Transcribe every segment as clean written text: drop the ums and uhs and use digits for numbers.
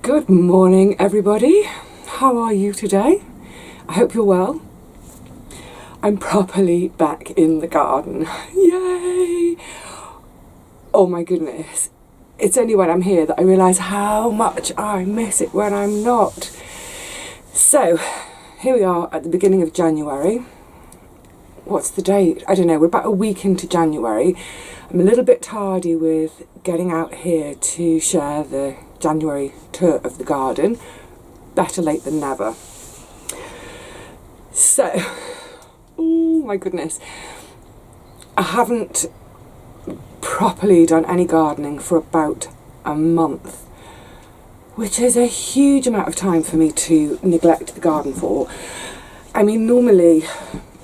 Good morning, everybody. How are you today? I hope you're well. I'm properly back in the garden. Yay! Oh my goodness. It's only when I'm here that I realise how much I miss it when I'm not. So, here we are at the beginning of January. What's the date? I don't know, we're about a week into January. I'm a little bit tardy with getting out here to share the January tour of the garden. Better late than never. So, oh my goodness. I haven't properly done any gardening for about a month, which is a huge amount of time for me to neglect the garden for. I mean, normally,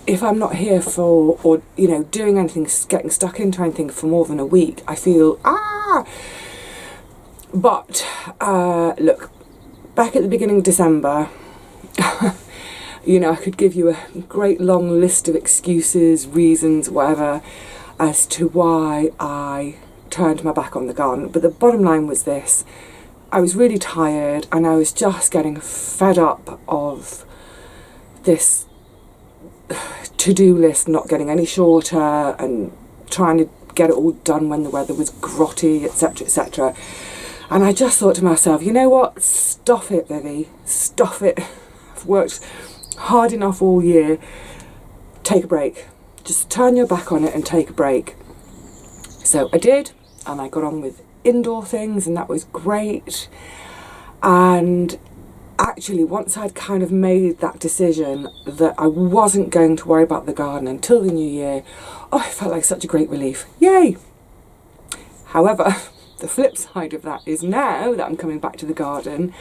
if I'm not here for, or, you know, doing anything, getting stuck into anything for more than a week, I feel, But, look, back at the beginning of December, you know, I could give you a great long list of excuses, reasons, whatever, as to why I turned my back on the garden. But the bottom line was this: I was really tired and I was just getting fed up of this to-do list not getting any shorter and trying to get it all done when the weather was grotty, etc, etc. And I just thought to myself, you know what, stop it, Vivi, stop it. I've worked hard enough all year. Take a break. Just turn your back on it and take a break. So I did, and I got on with indoor things, and that was great. And actually, once I'd kind of made that decision that I wasn't going to worry about the garden until the new year, oh, it felt like such a great relief. Yay! However, the flip side of that is now that I'm coming back to the garden,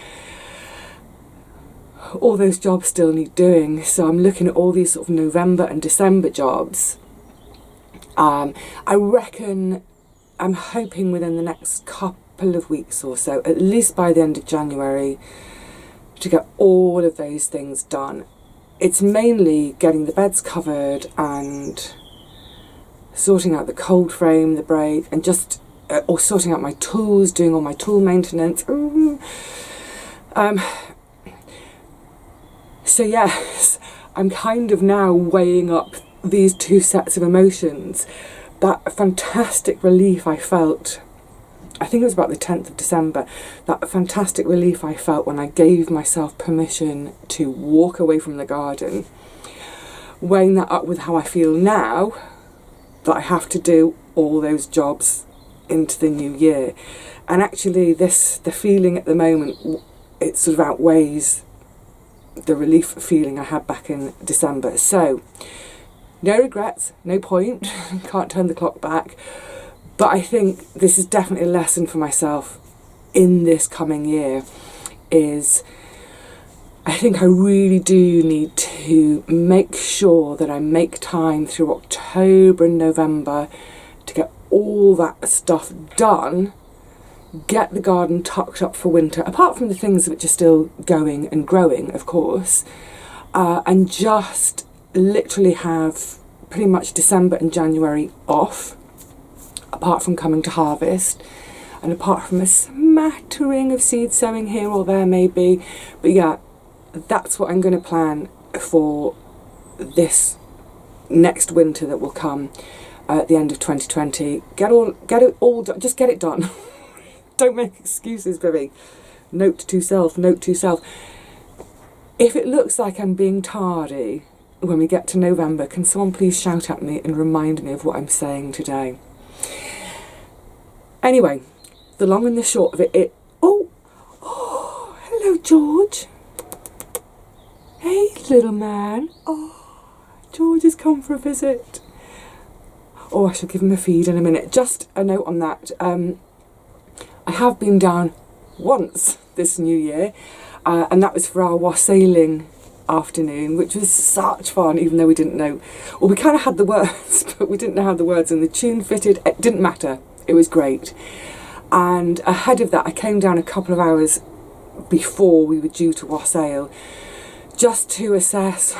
all those jobs still need doing. So I'm looking at all these sort of November and December jobs. I reckon, I'm hoping within the next couple of weeks or so, at least by the end of January, to get all of those things done. It's mainly getting the beds covered and sorting out the cold frame, the break, and just or sorting out my tools, doing all my tool maintenance. So yes, I'm kind of now weighing up these two sets of emotions. That fantastic relief I felt, I think it was about the 10th of December, that fantastic relief I felt when I gave myself permission to walk away from the garden, weighing that up with how I feel now that I have to do all those jobs into the new year. And actually the feeling at the moment, it sort of outweighs the relief feeling I had back in December. So no regrets, no point, can't turn the clock back. But I think this is definitely a lesson for myself in this coming year, is I think I really do need to make sure that I make time through October and November to get all that stuff done, get the garden tucked up for winter, apart from the things which are still going and growing, of course, and just literally have pretty much December and January off, apart from coming to harvest, and apart from a smattering of seed sowing here or there maybe. But yeah, that's what I'm going to plan for this next winter that will come at the end of 2020. Get it all done, just get it done. Don't make excuses, Vivi. Note to self. If it looks like I'm being tardy when we get to November, can someone please shout at me and remind me of what I'm saying today? Anyway, the long and the short of it, oh, hello, George. Hey, little man. Oh, George has come for a visit. Oh, I shall give him a feed in a minute. Just a note on that. I have been down once this new year, and that was for our wassailing afternoon, which was such fun, even though we didn't know. Well, we kind of had the words, but we didn't know how the words and the tune fitted. It didn't matter. It was great. And ahead of that, I came down a couple of hours before we were due to wassail, just to assess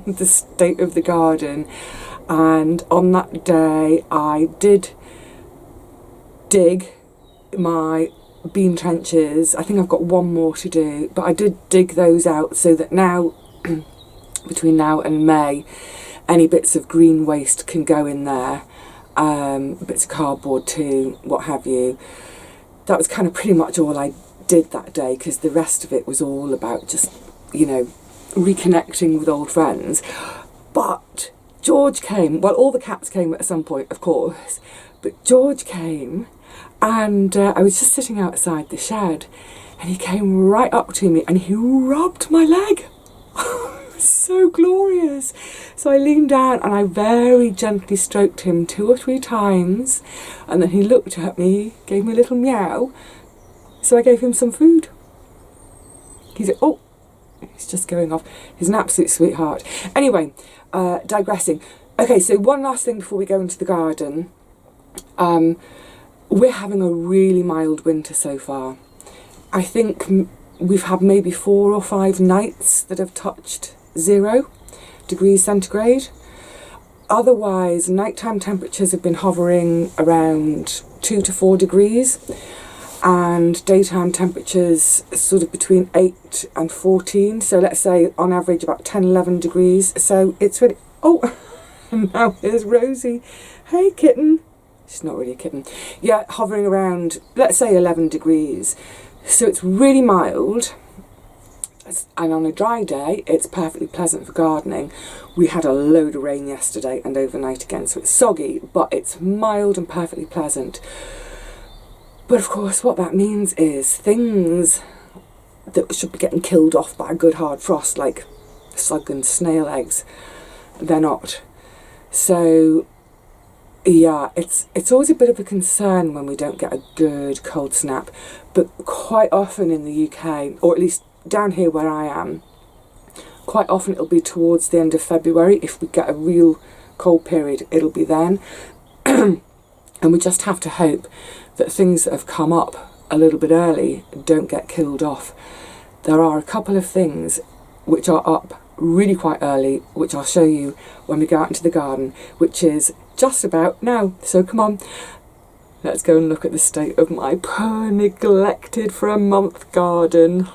the state of the garden. And on that day I did dig my bean trenches. I think I've got one more to do, but I did dig those out so that now, between now and May, any bits of green waste can go in there, bits of cardboard too, what have you. That was kind of pretty much all I did that day, because the rest of it was all about just, you know, reconnecting with old friends. But George came, well, all the cats came at some point, of course, but George came, and I was just sitting outside the shed, and he came right up to me and he rubbed my leg. It was so glorious. So I leaned down and I very gently stroked him 2 or 3 times, and then he looked at me, gave me a little meow, so I gave him some food. He said, oh, he's just going off. He's an absolute sweetheart. Anyway, digressing. Okay, so one last thing before we go into the garden. We're having a really mild winter so far. I think we've had maybe 4 or 5 nights that have touched 0 degrees centigrade. Otherwise, nighttime temperatures have been hovering around 2 to 4 degrees, and daytime temperatures sort of between 8 and 14. So let's say on average about 10, 11 degrees. So it's really, oh, and now here's Rosie. Hey, kitten. She's not really a kitten. Yeah, hovering around, let's say 11 degrees. So it's really mild. And on a dry day, it's perfectly pleasant for gardening. We had a load of rain yesterday and overnight again, so it's soggy, but it's mild and perfectly pleasant. But of course, what that means is things that should be getting killed off by a good hard frost, like slug and snail eggs, they're not. So yeah, it's always a bit of a concern when we don't get a good cold snap, but quite often in the UK, or at least down here where I am, quite often it'll be towards the end of February. If we get a real cold period, it'll be then. And we just have to hope that things that have come up a little bit early don't get killed off. There are a couple of things which are up really quite early, which I'll show you when we go out into the garden, which is just about now. So come on, let's go and look at the state of my poor neglected for a month garden.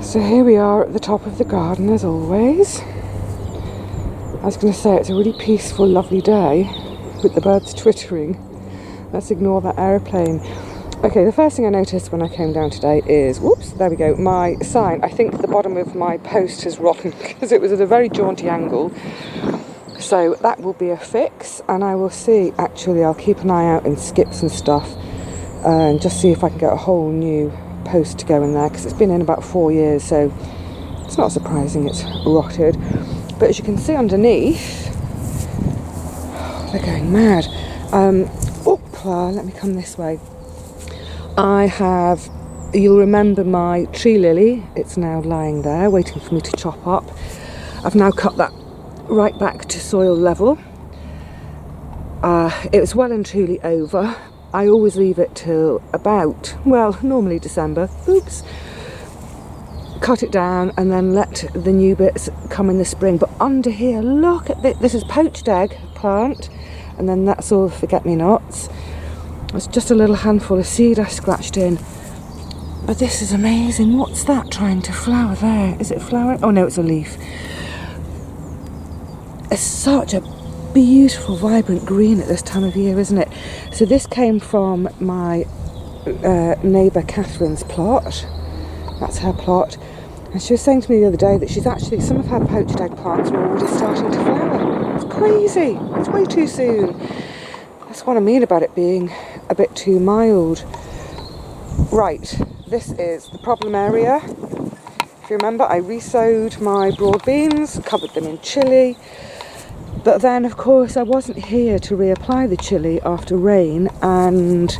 So here we are at the top of the garden as always. I was going to say it's a really peaceful, lovely day with the birds twittering. Let's ignore that aeroplane. Okay, the first thing I noticed when I came down today is, whoops, there we go, my sign. I think the bottom of my post has rotten because it was at a very jaunty angle. So that will be a fix, and I will see, actually I'll keep an eye out in skips and stuff and just see if I can get a whole new post to go in there, because it's been in about 4 years, so it's not surprising it's rotted. But as you can see underneath, they're going mad. Let me come this way. I have, you'll remember my tree lily. It's now lying there waiting for me to chop up. I've now cut that right back to soil level. It was well and truly over. I always leave it till about, well, normally December. Oops. Cut it down and then let the new bits come in the spring. But under here, look at this. This is Poached Egg Plant, and then that's all forget-me-nots. It's just a little handful of seed I scratched in. But this is amazing. What's that trying to flower there? Is it flowering? Oh no, it's a leaf. It's such a beautiful, vibrant green at this time of year, isn't it? So this came from my neighbour Catherine's plot. That's her plot. And she was saying to me the other day that she's actually, some of her poached egg plants are already starting to flower. It's crazy. It's way too soon. That's what I mean about it being a bit too mild. Right, this is the problem area. If you remember, I re-sowed my broad beans, covered them in chilli. But then, of course, I wasn't here to reapply the chilli after rain, and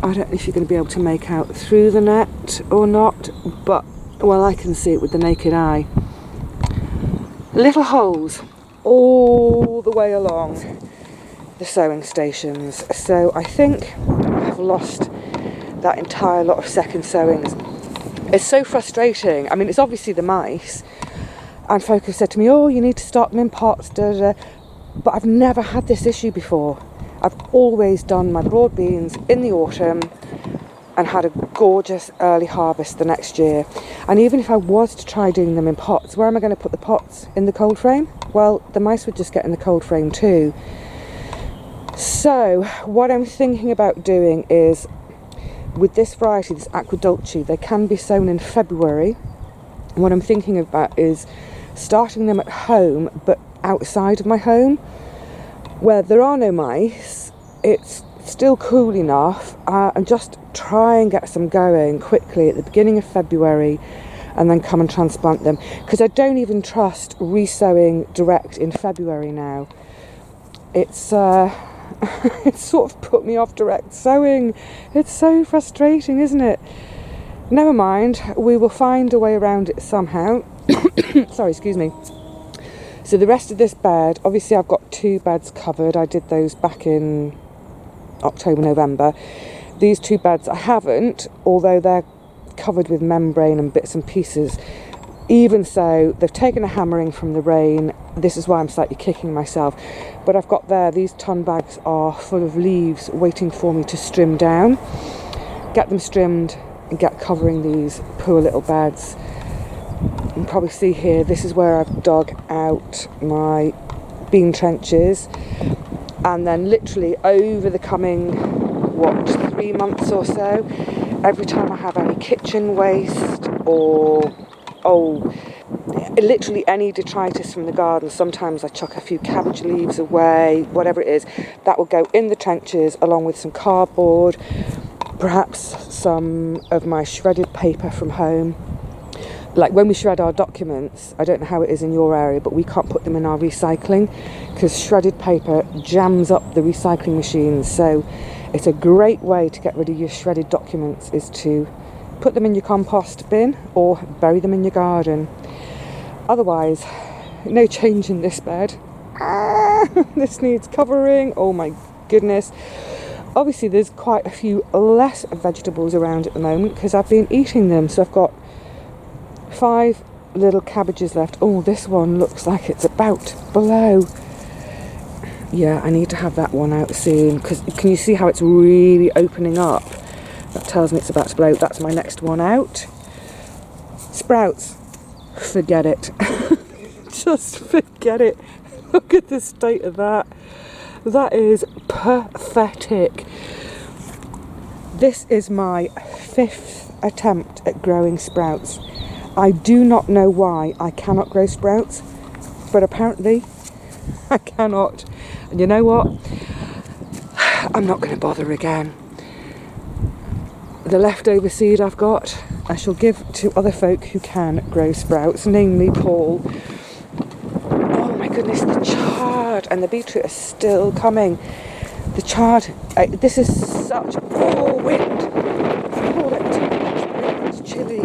I don't know if you're going to be able to make out through the net or not, but, well, I can see it with the naked eye. Little holes all the way along the sowing stations. So I think I've lost that entire lot of second sowings. It's so frustrating. I mean, it's obviously the mice. And folk have said to me, oh, you need to start them in pots, da, da, da. But I've never had this issue before. I've always done my broad beans in the autumn and had a gorgeous early harvest the next year. And even if I was to try doing them in pots, where am I going to put the pots? In the cold frame? Well, the mice would just get in the cold frame too. So what I'm thinking about doing is, with this variety, this Aqua Dolce, they can be sown in February. And what I'm thinking about is starting them at home, but outside of my home, where there are no mice. It's still cool enough, and just try and get some going quickly at the beginning of February, and then come and transplant them, because I don't even trust resowing direct in February now. It's it's sort of put me off direct sowing. It's so frustrating, isn't it? Never mind, we will find a way around it somehow. Sorry, excuse me. So the rest of this bed, obviously I've got 2 beds covered. I did those back in October, November. These 2 beds I haven't, although they're covered with membrane and bits and pieces. Even so, they've taken a hammering from the rain. This is why I'm slightly kicking myself. But I've got there, these ton bags are full of leaves waiting for me to trim down. Get them trimmed and get covering these poor little beds. You can probably see here, this is where I've dug out my bean trenches, and then literally over the coming 3 months or so, every time I have any kitchen waste or literally any detritus from the garden, sometimes I chuck a few cabbage leaves away, whatever it is, that will go in the trenches along with some cardboard, perhaps some of my shredded paper from home. Like when we shred our documents, I don't know how it is in your area, but we can't put them in our recycling because shredded paper jams up the recycling machines. So it's a great way to get rid of your shredded documents is to put them in your compost bin or bury them in your garden. Otherwise, no change in this bed. This needs covering. Oh my goodness. Obviously there's quite a few less vegetables around at the moment because I've been eating them. So I've got 5 little cabbages left. Oh, this one looks like it's about to blow. Yeah, I need to have that one out soon because can you see how it's really opening up? That tells me it's about to blow. That's my next one out. Sprouts. Forget it. Just forget it. Look at the state of that. That is pathetic. This is my 5th attempt at growing sprouts. I do not know why I cannot grow sprouts, but apparently I cannot. And you know what? I'm not going to bother again. The leftover seed I've got, I shall give to other folk who can grow sprouts, namely Paul. Oh my goodness, the chard and the beetroot are still coming. The chard, this is such poor wind. Oh, that's too much. It's chilly.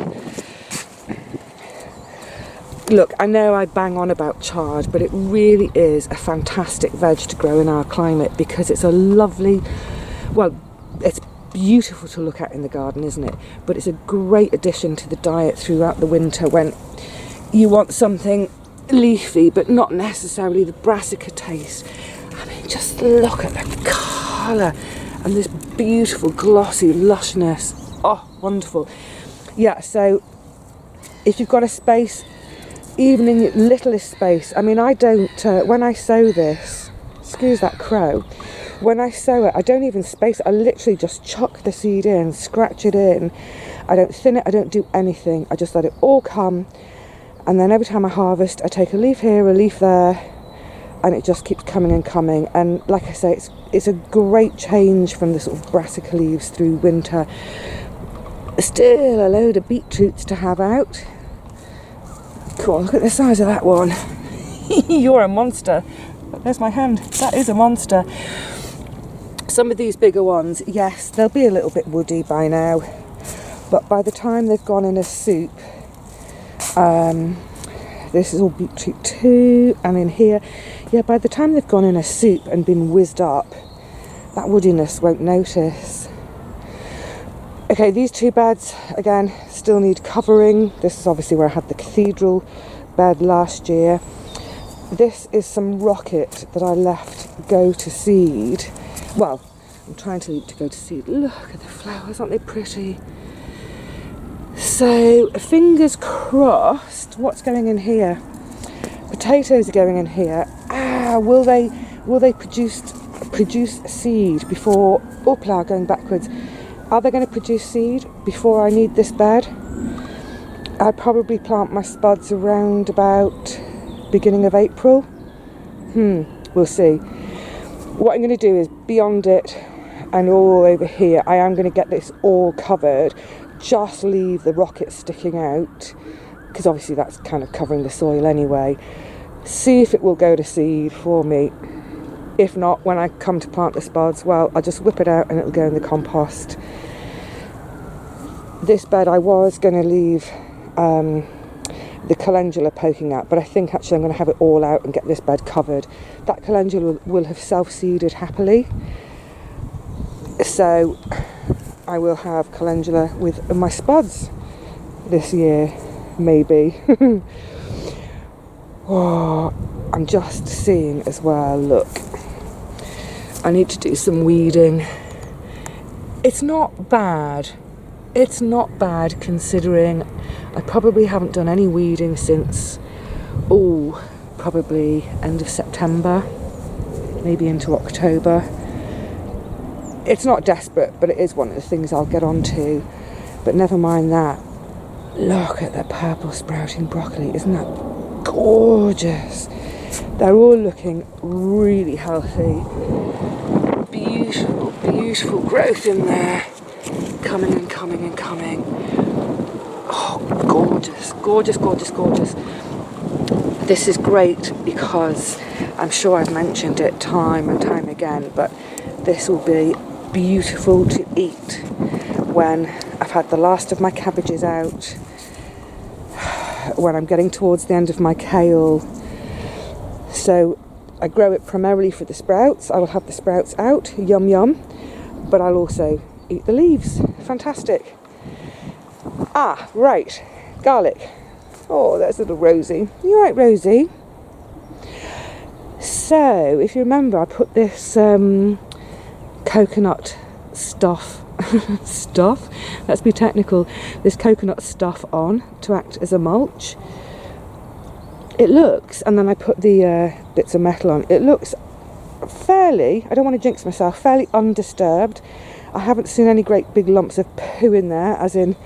Look, I know I bang on about chard, but it really is a fantastic veg to grow in our climate because it's a lovely, well, it's beautiful to look at in the garden, isn't it? But it's a great addition to the diet throughout the winter when you want something leafy but not necessarily the brassica taste. I mean, just look at the colour and this beautiful glossy lushness. Oh, wonderful. Yeah, so if you've got a space, even in the littlest space, I mean, I don't, when I sow this, excuse that crow, when I sow it, I don't even space it. I literally just chuck the seed in, scratch it in. I don't thin it, I don't do anything. I just let it all come. And then every time I harvest, I take a leaf here, a leaf there, and it just keeps coming and coming. And like I say, it's a great change from the sort of brassica leaves through winter. Still a load of beetroots to have out. Cool, look at the size of that one. You're a monster. There's my hand. That is a monster. Some of these bigger ones, yes, they'll be a little bit woody by now, but by the time they've gone in a soup, this is all beetroot too, and in here, yeah, by the time they've gone in a soup and been whizzed up, that woodiness won't notice. Okay, these 2 beds, again, still need covering. This is obviously where I had the cathedral bed last year. This is some rocket that I left go to seed. Well, I'm trying to go to seed. Look at the flowers, aren't they pretty? So fingers crossed. What's going in here? Potatoes are going in here. Will they produce seed before? Oopla, going backwards. Are they going to produce seed before I need this bed? I'd probably plant my spuds around about beginning of April. We'll see. What I'm going to do is beyond it and all over here, I am going to get this all covered. Just leave the rockets sticking out, because obviously that's kind of covering the soil anyway. See if it will go to seed for me. If not, when I come to plant the spuds, well, I'll just whip it out and it'll go in the compost. This bed I was going to leave the calendula poking out, but I think actually I'm going to have it all out and get this bed covered. That calendula will have self-seeded happily, so I will have calendula with my spuds this year, maybe. Oh, I'm just seeing as well, look, I need to do some weeding. It's not bad. It's not bad considering I probably haven't done any weeding since, probably end of September, maybe into October. It's not desperate, but it is one of the things I'll get onto. But never mind that. Look at the purple sprouting broccoli. Isn't that gorgeous? They're all looking really healthy. Beautiful, beautiful growth in there. Coming and coming and coming. Oh, gorgeous, gorgeous, gorgeous, gorgeous. This is great because I'm sure I've mentioned it time and time again, but this will be beautiful to eat when I've had the last of my cabbages out, when I'm getting towards the end of my kale. So I grow it primarily for the sprouts. I will have the sprouts out, yum yum, but I'll also eat the leaves. Fantastic. Right, garlic. Oh, there's little Rosie. You right, Rosie? So, if you remember, I put this coconut stuff, let's be technical, this coconut stuff on to act as a mulch. It looks, and then I put the bits of metal on, it looks fairly, I don't want to jinx myself, fairly undisturbed. I haven't seen any great big lumps of poo in there, as in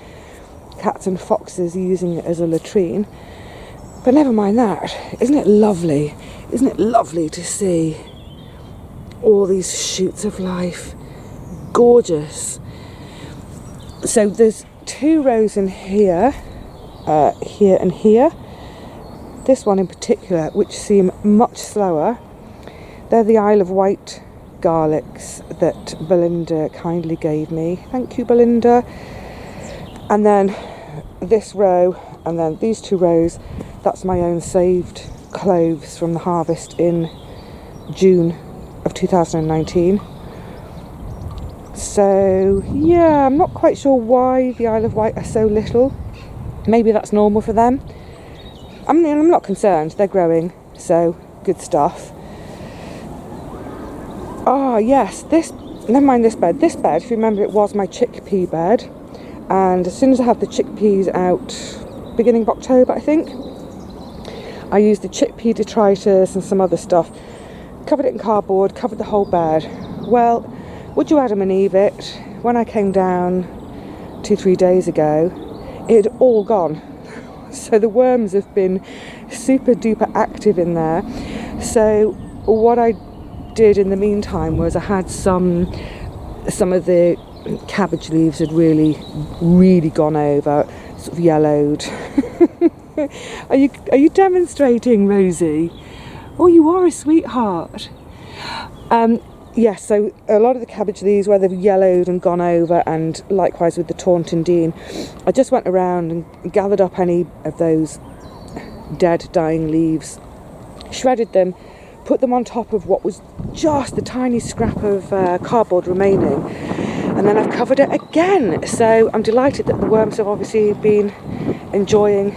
cats and foxes using it as a latrine. But never mind that. Isn't it lovely? Isn't it lovely to see all these shoots of life? Gorgeous. So there's 2 rows in here, here and here. This one in particular, which seem much slower. They're the Isle of Wight garlics that Belinda kindly gave me. Thank you, Belinda. And then this row, and then these 2 rows, that's my own saved cloves from the harvest in June of 2019. So yeah, I'm not quite sure why the Isle of Wight are so little. Maybe that's normal for them. I mean, I'm not concerned, they're growing, so good stuff. Yes, never mind this bed. This bed, if you remember, it was my chickpea bed. And as soon as I had the chickpeas out, beginning of October, I think, I used the chickpea detritus and some other stuff, covered it in cardboard, covered the whole bed. Well, would you Adam and Eve it, when I came down 2-3 days ago, it had all gone. So the worms have been super duper active in there. So what I did in the meantime was I had some of the cabbage leaves had really gone over, sort of yellowed. Are you demonstrating, Rosie? Oh, you are a sweetheart. Yes, so a lot of the cabbage leaves where they've yellowed and gone over, and likewise with the Taunton Dean, I just went around and gathered up any of those dead, dying leaves, shredded them, put them on top of what was just the tiny scrap of cardboard remaining, and then I've covered it again. So I'm delighted that the worms have obviously been enjoying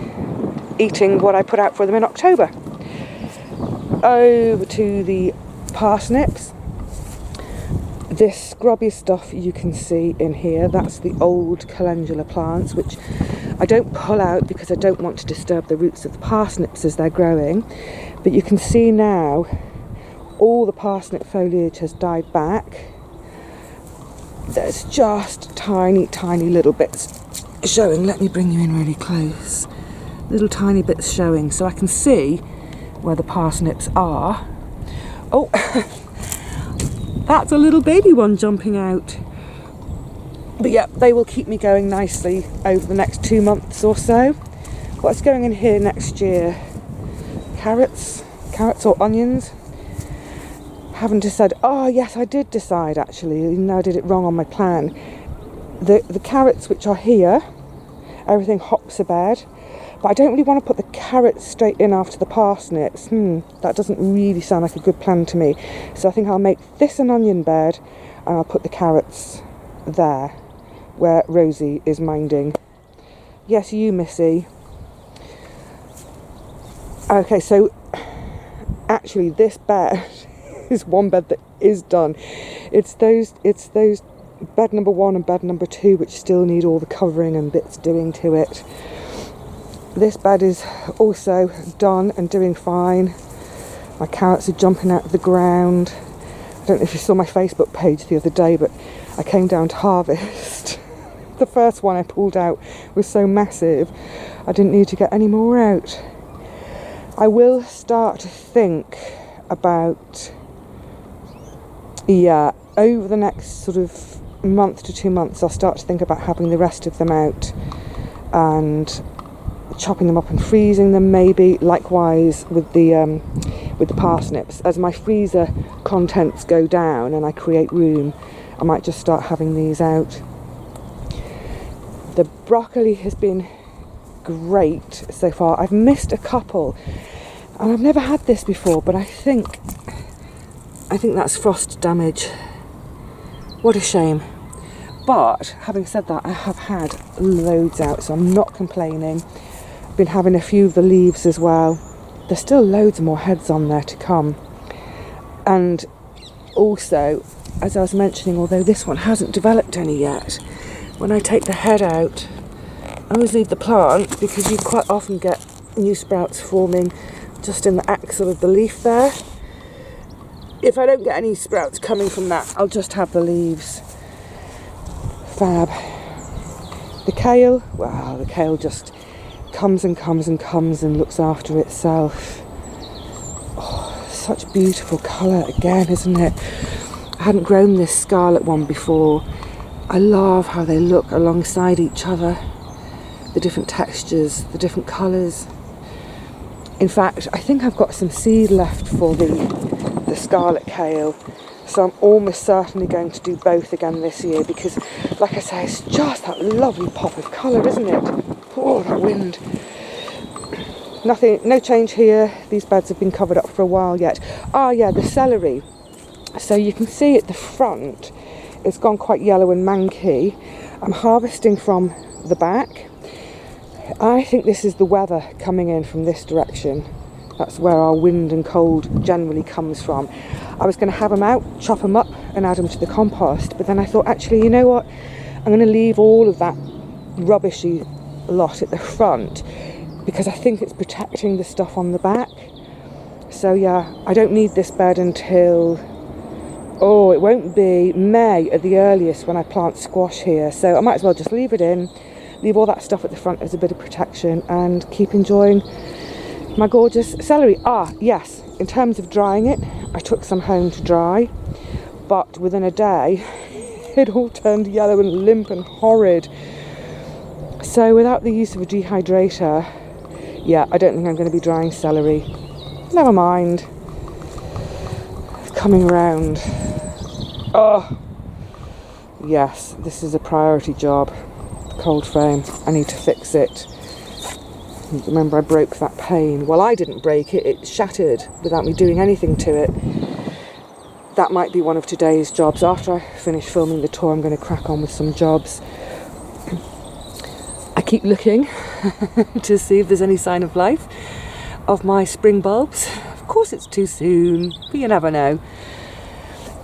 eating what I put out for them in October. Over to the parsnips. This scrubby stuff you can see in here, that's the old calendula plants, which I don't pull out because I don't want to disturb the roots of the parsnips as they're growing. But you can see now all the parsnip foliage has died back. There's just tiny little bits showing. Let me bring you in really close. Little tiny bits showing, so I can see where the parsnips are. Oh, that's a little baby one jumping out. But yeah, they will keep me going nicely over the next 2 months or so. What's going in here next year? Carrots or onions? Haven't decided. Oh yes, I did decide actually, even though I did it wrong on my plan. The carrots which are here, everything hops a bed. But I don't really want to put the carrots straight in after the parsnips. That doesn't really sound like a good plan to me. So I think I'll make this an onion bed and I'll put the carrots there, where Rosie is minding. Yes, you, Missy. Okay, so actually this bed is one bed that is done. It's those bed number 1 and bed number 2 which still need all the covering and bits doing to it. This bed is also done and doing fine. My carrots are jumping out of the ground. I don't know if you saw my Facebook page the other day, but I came down to harvest. The first one I pulled out was so massive I didn't need to get any more out. I will start to think about, over the next sort of month to 2 months, I'll start to think about having the rest of them out and chopping them up and freezing them, maybe. Likewise with the parsnips. As my freezer contents go down and I create room, I might just start having these out. The broccoli has been great so far. I've missed a couple and I've never had this before, but I think that's frost damage. What a shame. But having said that, I have had loads out, so I'm not complaining. I've been having a few of the leaves as well. There's still loads more heads on there to come. And also, as I was mentioning, although this one hasn't developed any yet, when I take the head out, I always leave the plant because you quite often get new sprouts forming just in the axil of the leaf there. If I don't get any sprouts coming from that, I'll just have the leaves. Fab. The kale, wow, the kale just comes and comes and comes and looks after itself. Oh, such beautiful colour again, isn't it? I hadn't grown this scarlet one before. I love how they look alongside each other. The different textures, the different colours. In fact, I think I've got some seed left for the scarlet kale. So I'm almost certainly going to do both again this year because, like I say, it's just that lovely pop of colour, isn't it? Oh, that wind. Nothing, no change here. These beds have been covered up for a while yet. Ah, yeah, the celery. So you can see at the front, it's gone quite yellow and manky. I'm harvesting from the back. I think this is the weather coming in from this direction. That's where our wind and cold generally comes from. I was going to have them out, chop them up and add them to the compost, but then I thought, actually, you know what? I'm going to leave all of that rubbishy lot at the front because I think it's protecting the stuff on the back. So yeah, I don't need this bed until, it won't be May at the earliest when I plant squash here. So I might as well just leave it in, leave all that stuff at the front as a bit of protection and keep enjoying my gorgeous celery. Ah, yes, in terms of drying it, I took some home to dry, but within a day, it all turned yellow and limp and horrid. So without the use of a dehydrator, yeah, I don't think I'm going to be drying celery. Never mind. It's coming around. Oh, yes, this is a priority job. The cold frame, I need to fix it. Remember, I broke that pane. Well, I didn't break it, it shattered without me doing anything to it. That might be one of today's jobs. After I finish filming the tour, I'm going to crack on with some jobs. I keep looking to see if there's any sign of life of my spring bulbs. Of course it's too soon, but you never know.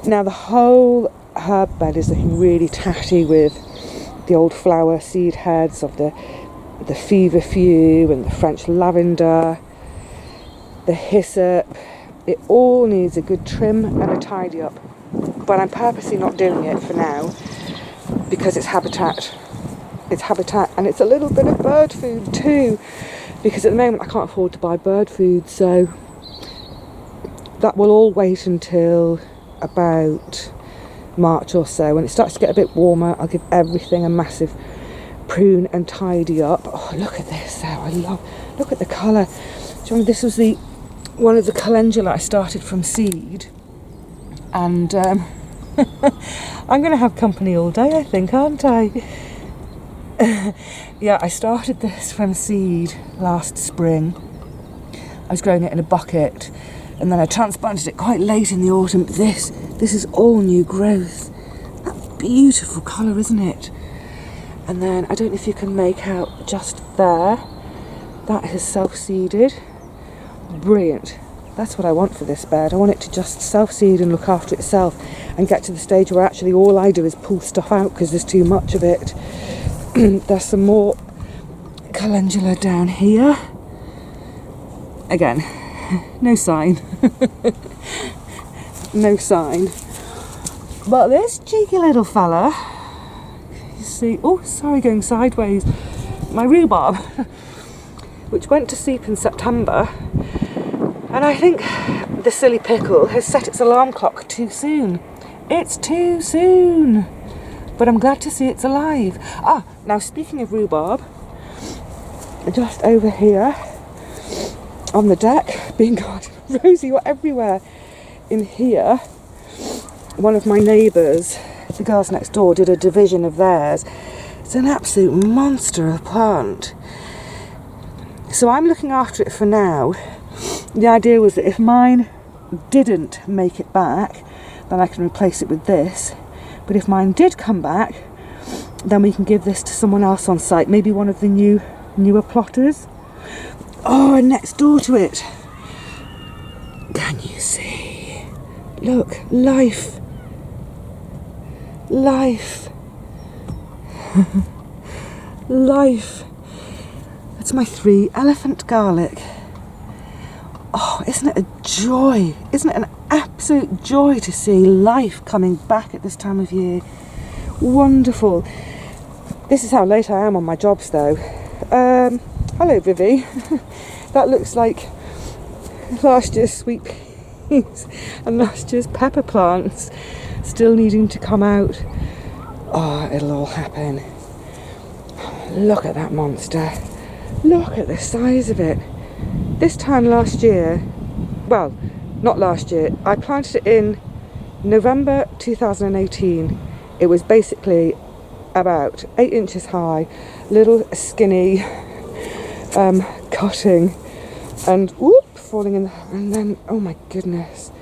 Now the whole herb bed is looking really tatty with the old flower seed heads of the feverfew and the French lavender, the hyssop. It all needs a good trim and a tidy up, but I'm purposely not doing it for now because it's habitat. It's habitat, and it's a little bit of bird food too, because at the moment I can't afford to buy bird food, so that will all wait until about March or so. When it starts to get a bit warmer, I'll give everything a massive prune and tidy up. Oh, look at this though. Look at the colour. Do you remember this was one of the calendula I started from seed, and I'm going to have company all day, I think, aren't I? Yeah, I started this from seed last spring. I was growing it in a bucket, and then I transplanted it quite late in the autumn. This is all new growth. That beautiful colour, isn't it? And then I don't know if you can make out just there, that is self-seeded. Brilliant. That's what I want for this bed. I want it to just self-seed and look after itself and get to the stage where actually all I do is pull stuff out because there's too much of it. There's some more calendula down here. Again, no sign. No sign. But this cheeky little fella, you see, oh sorry, going sideways, my rhubarb, which went to seep in September, and I think the silly pickle has set its alarm clock too soon. It's too soon. But I'm glad to see it's alive. Ah, now speaking of rhubarb, just over here on the deck, being God, Rosie, you're everywhere. In here, one of my neighbours, the girls next door, did a division of theirs. It's an absolute monster of a plant. So I'm looking after it for now. The idea was that if mine didn't make it back, then I can replace it with this. But if mine did come back, then we can give this to someone else on site, maybe one of the newer plotters. Oh, and next door to it, can you see? Look, life. Life. Life. That's my 3 elephant garlic. Oh, isn't it a joy? Isn't it an absolute joy to see life coming back at this time of year? Wonderful. This is how late I am on my jobs though. Hello Vivi. That looks like last year's sweet peas and last year's pepper plants still needing to come out. Oh, it'll all happen. Look at that monster. Look at the size of it. This time last year, well, not last year, I planted it in November 2018. It was basically about 8 inches high, little skinny cutting, and whoop, falling in, and then, oh my goodness,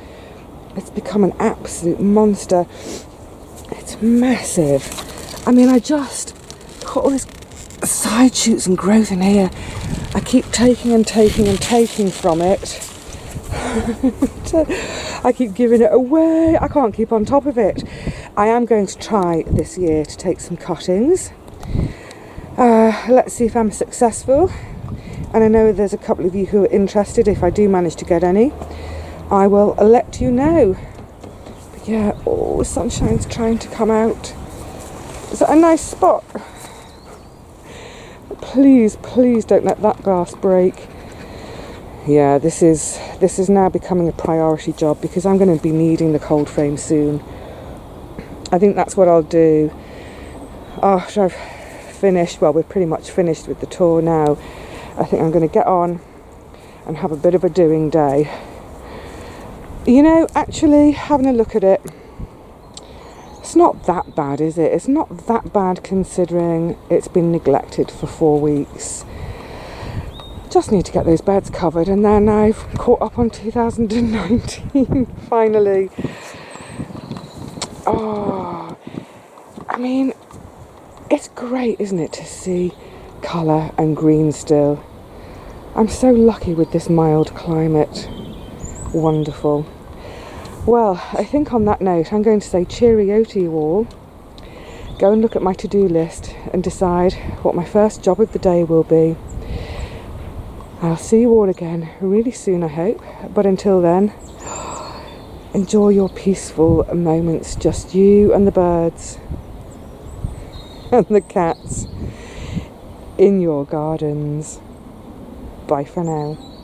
it's become an absolute monster. It's massive. I mean, I just got all these side shoots and growth in here. I keep taking and taking and taking from it. I keep giving it away. I can't keep on top of it. I am going to try this year to take some cuttings. Let's see if I'm successful. And I know there's a couple of you who are interested. If I do manage to get any, I will let you know. But yeah, oh, the sunshine's trying to come out. Is that a nice spot? Please, please don't let that glass break. Yeah, this is now becoming a priority job because I'm going to be needing the cold frame soon. I think that's what I'll do after I've finished. Well, we're pretty much finished with the tour now. I think I'm going to get on and have a bit of a doing day. You know, actually having a look at it, it's not that bad, is it? It's not that bad considering it's been neglected for 4 weeks. Just need to get those beds covered and then I've caught up on 2019 finally. Oh, I mean, it's great, isn't it, to see colour and green still. I'm so lucky with this mild climate. Wonderful. Well, I think on that note, I'm going to say cheerio to you all. Go and look at my to-do list and decide what my first job of the day will be. I'll see you all again really soon, I hope. But until then, enjoy your peaceful moments, just you and the birds and the cats in your gardens. Bye for now.